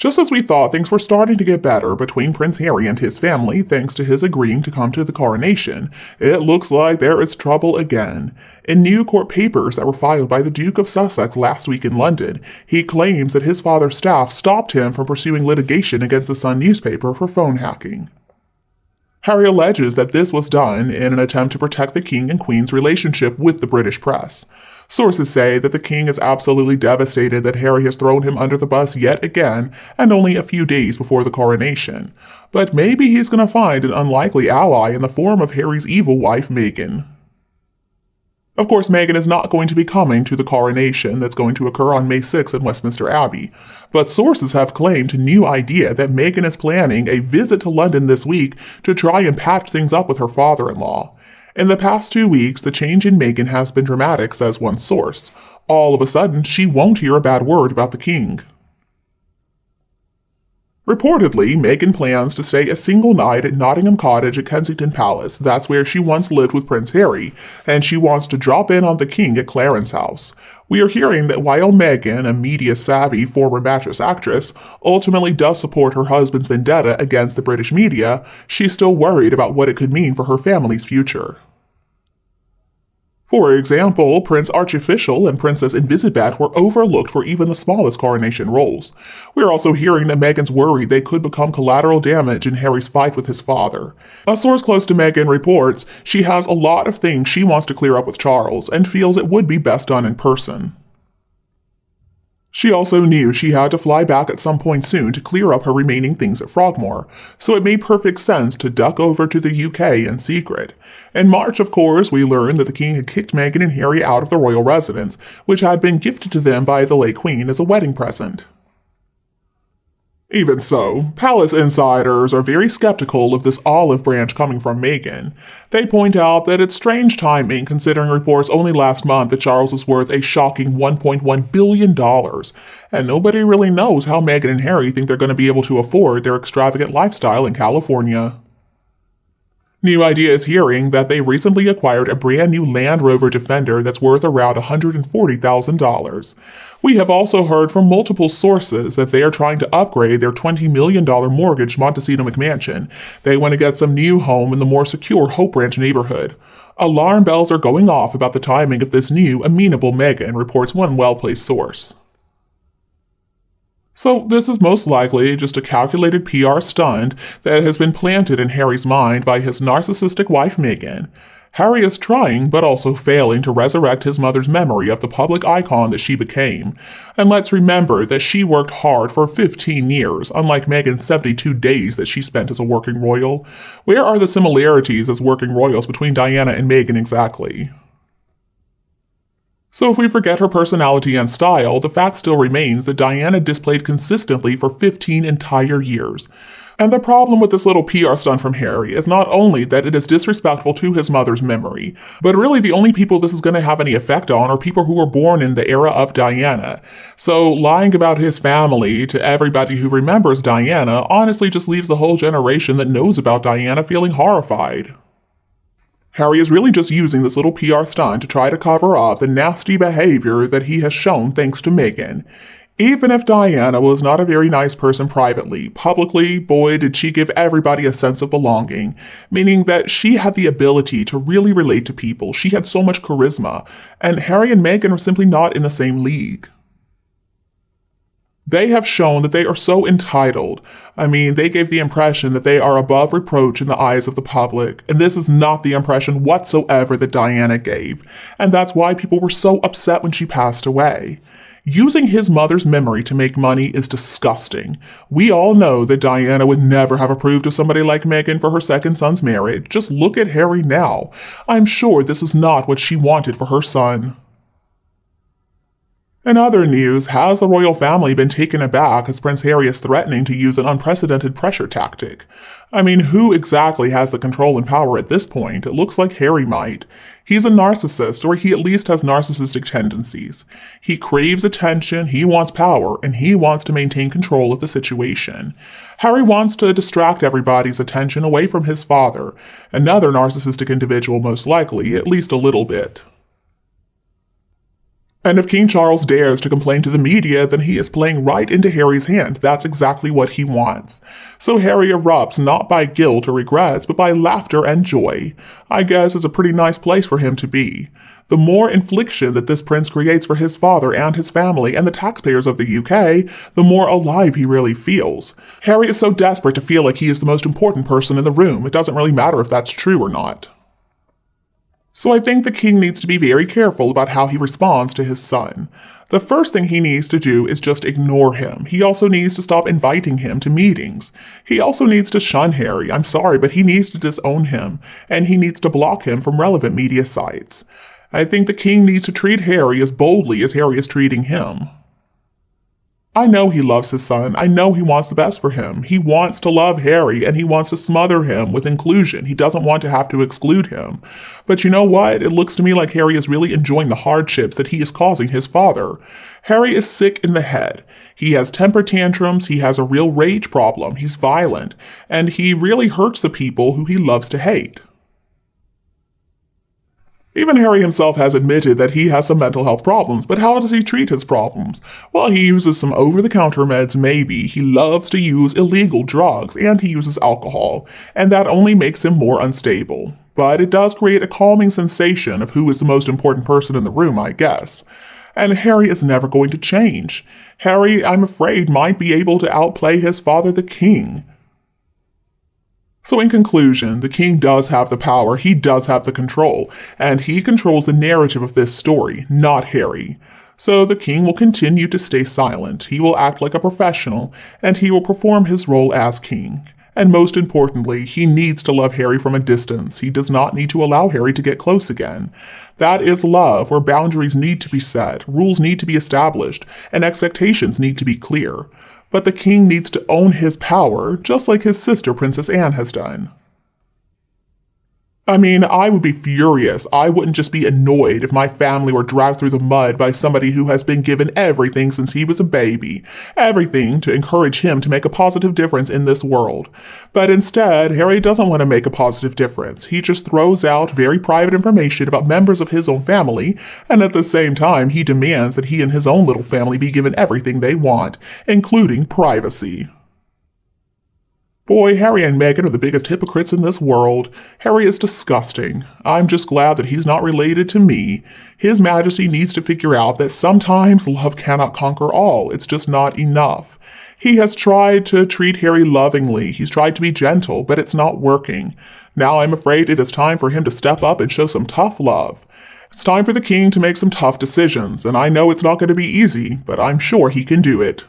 Just as we thought things were starting to get better between Prince Harry and his family thanks to his agreeing to come to the coronation, it looks like there is trouble again. In new court papers that were filed by the Duke of Sussex last week in London, he claims that his father's staff stopped him from pursuing litigation against the Sun newspaper for phone hacking. Harry alleges that this was done in an attempt to protect the King and Queen's relationship with the British press. Sources say that the King is absolutely devastated that Harry has thrown him under the bus yet again, and only a few days before the coronation. But maybe he's going to find an unlikely ally in the form of Harry's evil wife, Meghan. Of course, Meghan is not going to be coming to the coronation that's going to occur on May 6 in Westminster Abbey, but sources have claimed a new idea that Meghan is planning a visit to London this week to try and patch things up with her father-in-law. In the past 2 weeks, the change in Meghan has been dramatic, says one source. All of a sudden, she won't hear a bad word about the king. Reportedly, Meghan plans to stay a single night at Nottingham Cottage at Kensington Palace. That's where she once lived with Prince Harry, and she wants to drop in on the king at Clarence House. We are hearing that while Meghan, a media-savvy former Mattress actress, ultimately does support her husband's vendetta against the British media, she's still worried about what it could mean for her family's future. For example, Prince Archofficial and Princess Invisibat were overlooked for even the smallest coronation roles. We're also hearing that Meghan's worried they could become collateral damage in Harry's fight with his father. A source close to Meghan reports she has a lot of things she wants to clear up with Charles and feels it would be best done in person. She also knew she had to fly back at some point soon to clear up her remaining things at Frogmore, so it made perfect sense to duck over to the UK in secret. In March, of course, we learned that the king had kicked Meghan and Harry out of the royal residence, which had been gifted to them by the late queen as a wedding present. Even so, palace insiders are very skeptical of this olive branch coming from Meghan. They point out that it's strange timing considering reports only last month that Charles is worth a shocking $1.1 billion, and nobody really knows how Meghan and Harry think they're going to be able to afford their extravagant lifestyle in California. New Idea is hearing that they recently acquired a brand new Land Rover Defender that's worth around $140,000. We have also heard from multiple sources that they are trying to upgrade their $20 million mortgage Montecito McMansion. They want to get some new home in the more secure Hope Ranch neighborhood. Alarm bells are going off about the timing of this new, amenable Meghan, reports one well-placed source. So this is most likely just a calculated PR stunt that has been planted in Harry's mind by his narcissistic wife Meghan. Harry is trying, but also failing to resurrect his mother's memory of the public icon that she became. And let's remember that she worked hard for 15 years, unlike Meghan's 72 days that she spent as a working royal. Where are the similarities as working royals between Diana and Meghan exactly? So if we forget her personality and style, the fact still remains that Diana displayed consistently for 15 entire years. And the problem with this little PR stunt from Harry is not only that it is disrespectful to his mother's memory, but really the only people this is going to have any effect on are people who were born in the era of Diana. So lying about his family to everybody who remembers Diana honestly just leaves the whole generation that knows about Diana feeling horrified. Harry is really just using this little PR stunt to try to cover up the nasty behavior that he has shown thanks to Meghan. Even if Diana was not a very nice person privately, publicly, boy, did she give everybody a sense of belonging, meaning that she had the ability to really relate to people. She had so much charisma, and Harry and Meghan are simply not in the same league. They have shown that they are so entitled. I mean, they gave the impression that they are above reproach in the eyes of the public, and this is not the impression whatsoever that Diana gave, and that's why people were so upset when she passed away. Using his mother's memory to make money is disgusting. We all know that Diana would never have approved of somebody like Meghan for her second son's marriage. Just look at Harry now. I'm sure this is not what she wanted for her son. In other news, has the royal family been taken aback as Prince Harry is threatening to use an unprecedented pressure tactic? I mean, who exactly has the control and power at this point? It looks like Harry might. He's a narcissist, or he at least has narcissistic tendencies. He craves attention, he wants power, and he wants to maintain control of the situation. Harry wants to distract everybody's attention away from his father, another narcissistic individual most likely, at least a little bit. And if King Charles dares to complain to the media, then he is playing right into Harry's hand. That's exactly what he wants. So Harry erupts not by guilt or regrets, but by laughter and joy. I guess it's a pretty nice place for him to be. The more infliction that this prince creates for his father and his family and the taxpayers of the UK, the more alive he really feels. Harry is so desperate to feel like he is the most important person in the room, it doesn't really matter if that's true or not. So I think the king needs to be very careful about how he responds to his son. The first thing he needs to do is just ignore him. He also needs to stop inviting him to meetings. He also needs to shun Harry. I'm sorry, but he needs to disown him, and he needs to block him from relevant media sites. I think the king needs to treat Harry as boldly as Harry is treating him. I know he loves his son. I know he wants the best for him. He wants to love Harry, and he wants to smother him with inclusion. He doesn't want to have to exclude him. But you know what? It looks to me like Harry is really enjoying the hardships that he is causing his father. Harry is sick in the head. He has temper tantrums, he has a real rage problem, he's violent, and he really hurts the people who he loves to hate. Even Harry himself has admitted that he has some mental health problems, but how does he treat his problems? Well, he uses some over-the-counter meds maybe, he loves to use illegal drugs, and he uses alcohol, and that only makes him more unstable. But it does create a calming sensation of who is the most important person in the room, I guess. And Harry is never going to change. Harry, I'm afraid, might be able to outplay his father the king. So in conclusion, the king does have the power, he does have the control, and he controls the narrative of this story, not Harry. So the king will continue to stay silent, he will act like a professional, and he will perform his role as king. And most importantly, he needs to love Harry from a distance. He does not need to allow Harry to get close again. That is love, where boundaries need to be set, rules need to be established, and expectations need to be clear. But the king needs to own his power, just like his sister Princess Anne has done. I mean, I would be furious. I wouldn't just be annoyed if my family were dragged through the mud by somebody who has been given everything since he was a baby. Everything to encourage him to make a positive difference in this world. But instead, Harry doesn't want to make a positive difference. He just throws out very private information about members of his own family, and at the same time, he demands that he and his own little family be given everything they want, including privacy. Boy, Harry and Meghan are the biggest hypocrites in this world. Harry is disgusting. I'm just glad that he's not related to me. His Majesty needs to figure out that sometimes love cannot conquer all. It's just not enough. He has tried to treat Harry lovingly. He's tried to be gentle, but it's not working. Now I'm afraid it is time for him to step up and show some tough love. It's time for the king to make some tough decisions, and I know it's not going to be easy, but I'm sure he can do it.